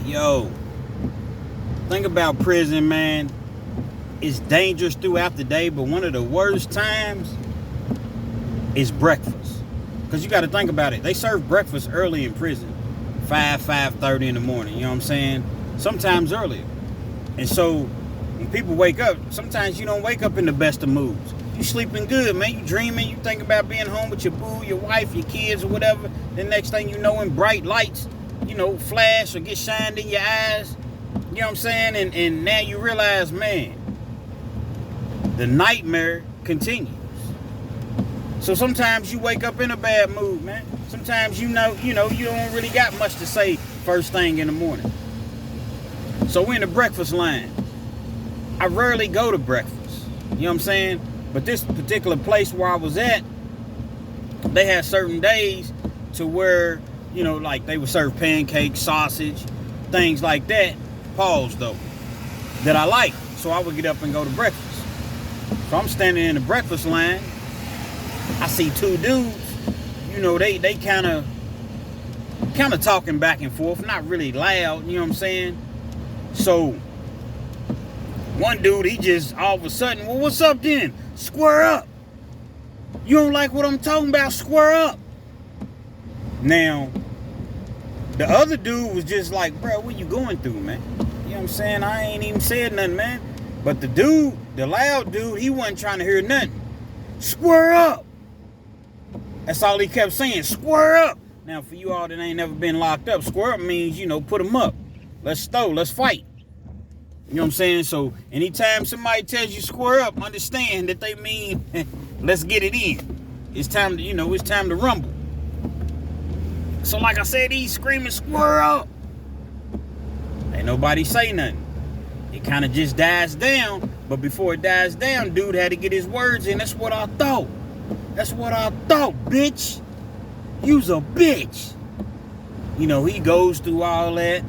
Yo, think about prison, man. It's dangerous throughout the day, but one of the worst times is breakfast. Because you got to think about it. They serve breakfast early in prison. 5:30 in the morning, you know what I'm saying? Sometimes earlier. And so, when people wake up, sometimes you don't wake up in the best of moods. You sleeping good, man. You dreaming. You think about being home with your boo, your wife, your kids, or whatever. The next thing you know, in bright lights, flash or get shined in your eyes. You know what I'm saying? And now you realize, man, the nightmare continues. So sometimes you wake up in a bad mood, man. Sometimes you don't really got much to say first thing in the morning. So we're in the breakfast line. I rarely go to breakfast. You know what I'm saying? But this particular place where I was at, they had certain days to where, like they would serve pancakes, sausage, things like that. Pause though. That I like. So I would get up and go to breakfast. So I'm standing in the breakfast line. I see two dudes. They kind of talking back and forth. Not really loud. You know what I'm saying? So one dude, he just all of a sudden, well, what's up then? Square up. You don't like what I'm talking about? Square up. Now, the other dude was just like, bro, what you going through, man? You know what I'm saying? I ain't even said nothing, man. But the loud dude, he wasn't trying to hear nothing. Square up. That's all he kept saying, square up. Now, for you all that ain't never been locked up, square up means, put them up. Let's fight. You know what I'm saying? So anytime somebody tells you square up, understand that they mean let's get it in. It's time to rumble. So like I said, he's screaming square up. Ain't nobody say nothing. It kind of just dies down. But before it dies down, dude had to get his words in. That's what I thought. Bitch. You's a bitch. He goes through all that.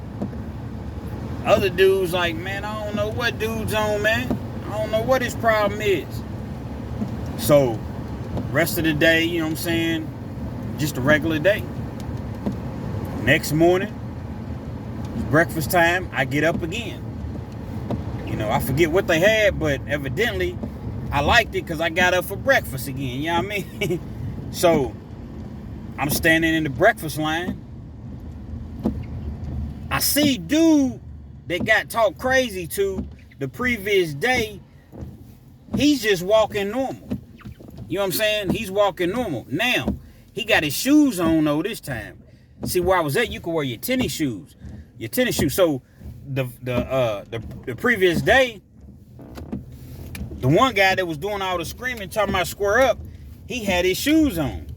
Other dudes like, man, I don't know what dude's on, man. I don't know what his problem is. So, rest of the day, you know what I'm saying? Just a regular day. Next morning, breakfast time, I get up again. I forget what they had, but evidently, I liked it because I got up for breakfast again. You know what I mean? So, I'm standing in the breakfast line. I see dude that got talked crazy to the previous day. He's just walking normal. You know what I'm saying? He's walking normal. Now, he got his shoes on though this time. See, where I was at, you could wear your tennis shoes. So, the previous day, the one guy that was doing all the screaming, talking about square up, he had his shoes on.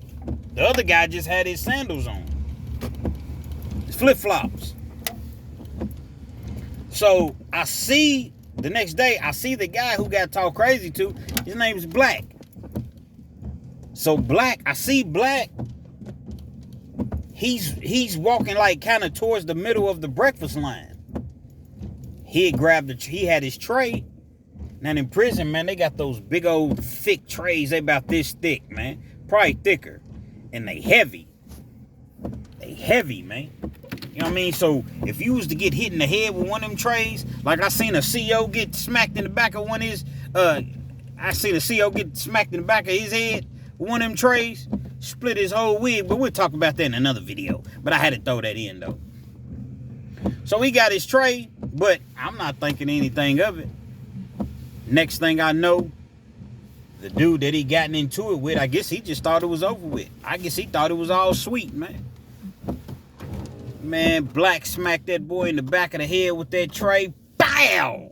The other guy just had his sandals on. His flip-flops. So the next day, I see the guy who got talked crazy to. His name is Black. So I see Black. He's walking like kind of towards the middle of the breakfast line. He had his tray. Now in prison, man, they got those big old thick trays. They about this thick, man. Probably thicker. And they heavy. Man. You know what I mean? So if you was to get hit in the head with one of them trays, like I seen a CO get smacked in the back of his head with one of them trays, split his whole wig, but we'll talk about that in another video. But I had to throw that in though. So he got his tray, but I'm not thinking anything of it. Next thing I know, the dude that he gotten into it with, I guess he just thought it was over with. I guess he thought it was all sweet, man. Man, Black smacked that boy in the back of the head with that tray. Bow!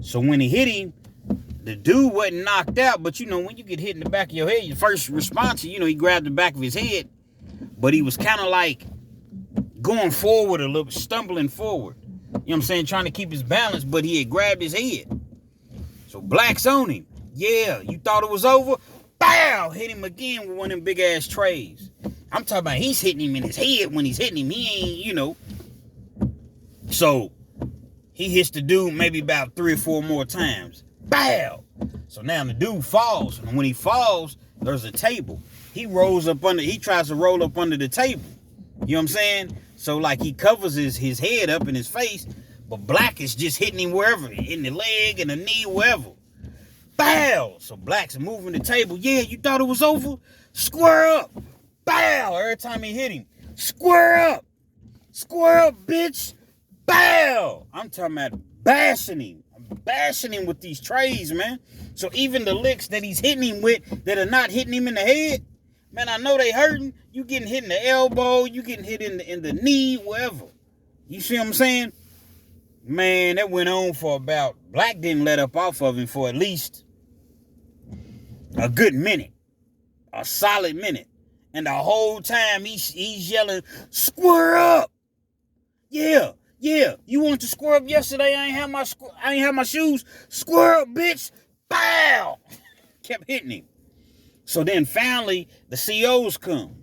So when he hit him, the dude wasn't knocked out, but when you get hit in the back of your head, your first response, he grabbed the back of his head, but he was kind of like going forward a little, stumbling forward. You know what I'm saying? Trying to keep his balance, but he had grabbed his head. So Black's on him. Yeah, you thought it was over? Bow! Hit him again with one of them big ass trays. I'm talking about he's hitting him in his head when he's hitting him. He ain't, So he hits the dude maybe about 3 or 4 more times. Bow! So now the dude falls. And when he falls, there's a table. He tries to roll up under the table. You know what I'm saying? So like he covers his head up in his face, but Black is just hitting him wherever, in the leg, in the knee, wherever. Bow! So Black's moving the table. Yeah, you thought it was over? Square up! Bow! Every time he hit him. Square up! Square up, bitch! Bow! I'm talking about bashing him. I'm bashing him with these trays, man. So even the licks that he's hitting him with that are not hitting him in the head, man, I know they hurting. You getting hit in the elbow, you getting hit in the knee, wherever. You see what I'm saying? Man, that went on for about, Black didn't let up off of him for at least a good minute. A solid minute. And the whole time he's yelling, square up. Yeah. You want to square up yesterday? I ain't have my shoes. Square up, bitch. Bow. Kept hitting him. So then finally the COs come.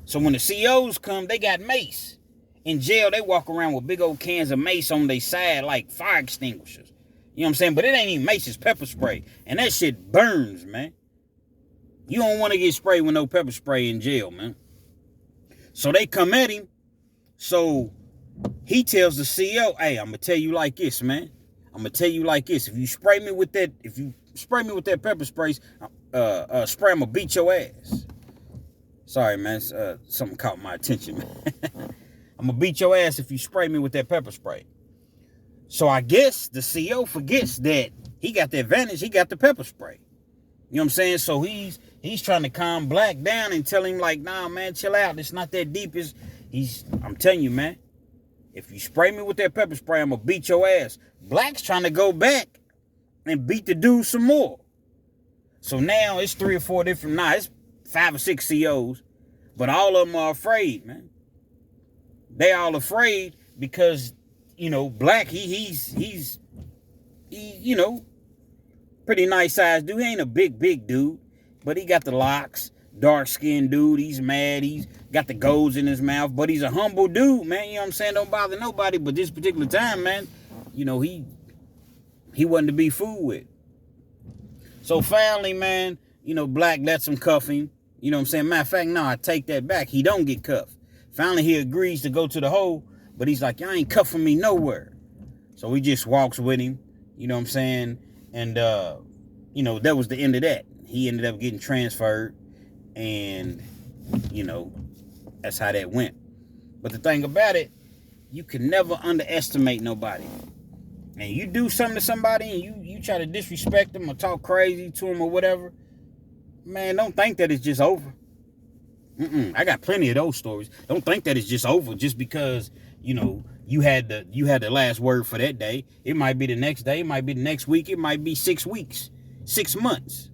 So when the COs come, they got mace. In jail, they walk around with big old cans of mace on their side like fire extinguishers. You know what I'm saying? But it ain't even mace, it's pepper spray. And that shit burns, man. You don't want to get sprayed with no pepper spray in jail, man. So they come at him. So he tells the CO, hey, I'm going to tell you like this, man. I'm going to tell you like this. If you spray me with that pepper spray, I'm going to beat your ass. Sorry, man. Something caught my attention, man. I'm going to beat your ass if you spray me with that pepper spray. So I guess the CO forgets that he got the advantage. He got the pepper spray. You know what I'm saying? So he's trying to calm Black down and tell him like, nah, man, chill out. It's not that deep. I'm telling you, man, if you spray me with that pepper spray, I'm going to beat your ass. Black's trying to go back and beat the dude some more. So now it's 3 or 4 different, it's 5 or 6 COs, but all of them are afraid, man. They all afraid because, you know, Black, he's you know, pretty nice sized dude. He ain't a big dude, but he got the locks, dark skinned dude. He's mad. He's got the golds in his mouth, but he's a humble dude, man. You know what I'm saying? Don't bother nobody. But this particular time, man, you know, he wasn't to be fooled with. So finally, man, you know, Black lets him cuff him. You know what I'm saying? Matter of fact, no, I take that back. He don't get cuffed. Finally, he agrees to go to the hole, but he's like, y'all ain't cuffing me nowhere. So he just walks with him. You know what I'm saying? And, you know, that was the end of that. He ended up getting transferred. And, you know, that's how that went. But the thing about it, you can never underestimate nobody. And you do something to somebody and you try to disrespect them or talk crazy to them or whatever, man, don't think that it's just over. I got plenty of those stories. Don't think that it's just over just because, you know, you had the last word for that day. It might be the next day. It might be the next week. It might be 6 weeks, 6 months.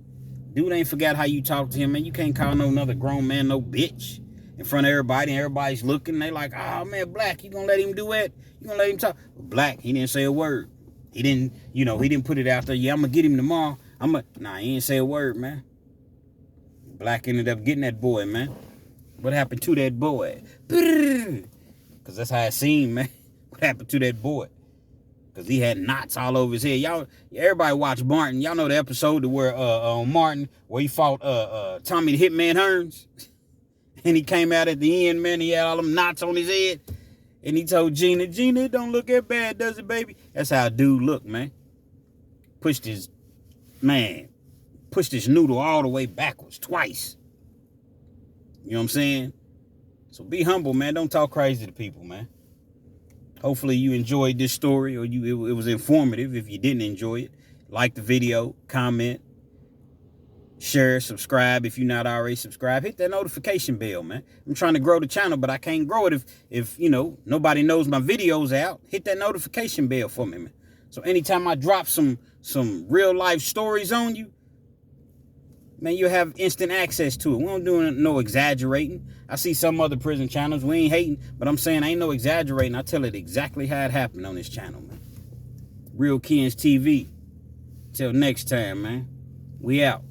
Dude ain't forgot how you talk to him, man. You can't call no another grown man no bitch in front of everybody, and everybody's looking. They like, oh, man, Black, you gonna let him do it? You gonna let him talk? Black, he didn't say a word. He didn't, you know, he didn't put it out there. Yeah, I'm gonna get him tomorrow. Nah, he didn't say a word, man. Black ended up getting that boy, man. What happened to that boy? Because that's how it seemed, man. What happened to that boy? Because he had knots all over his head. Y'all, everybody watch Martin. Y'all know the episode where Martin, where he fought Tommy the Hitman Hearns. And he came out at the end, man. He had all them knots on his head. And he told Gina, it don't look that bad, does it, baby? That's how a dude looked, man. Pushed his noodle all the way backwards twice. You know what I'm saying? So be humble, man. Don't talk crazy to people, man. Hopefully you enjoyed this story or it was informative. If you didn't enjoy it, like the video, comment, share, subscribe if you're not already subscribed. Hit that notification bell, man. I'm trying to grow the channel, but I can't grow it if you know, nobody knows my video's out. Hit that notification bell for me, man. So anytime I drop some real life stories on you, man, you have instant access to it. We don't do no exaggerating. I see some other prison channels. We ain't hating, but I'm saying ain't no exaggerating. I tell it exactly how it happened on this channel, man. Real Kens TV. Till next time, man. We out.